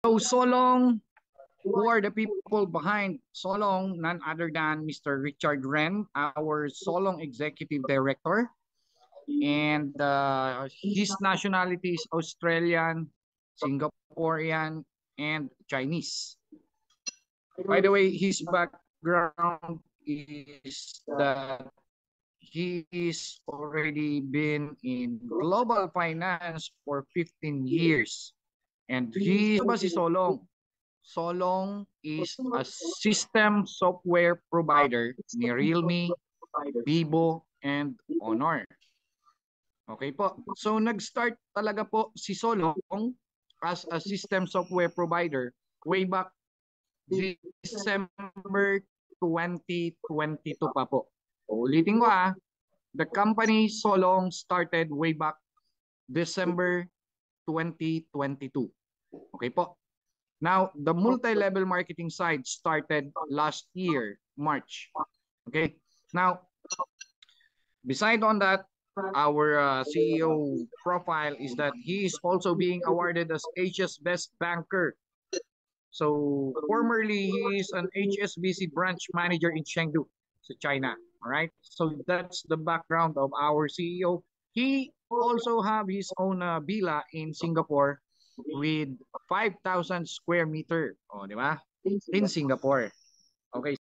So Solong, who are the people behind Solong? None other than Mr. Richard Ren, our Solong Executive Director. And his nationality is Australian, Singaporean, and Chinese. By the way, his background is that he is already been in global finance for 15 years. And he ba si Solong? Solong is a system software provider ni Realme, Vivo, and Honor. Okay po. So nag-start talaga po si Solong as a system software provider way back December 2022 pa po. Ulitin ko the company Solong started way back December 2022. Okay po. Now, the multi-level marketing side started last year, March. Okay. Now, beside on that, our CEO profile is that he is also being awarded as Asia's Best Banker. So, formerly, he is an HSBC branch manager in Chengdu, China. All right. So, that's the background of our CEO. He also have his own villa in Singapore with 5,000 square meter, di ba? In Singapore. Okay.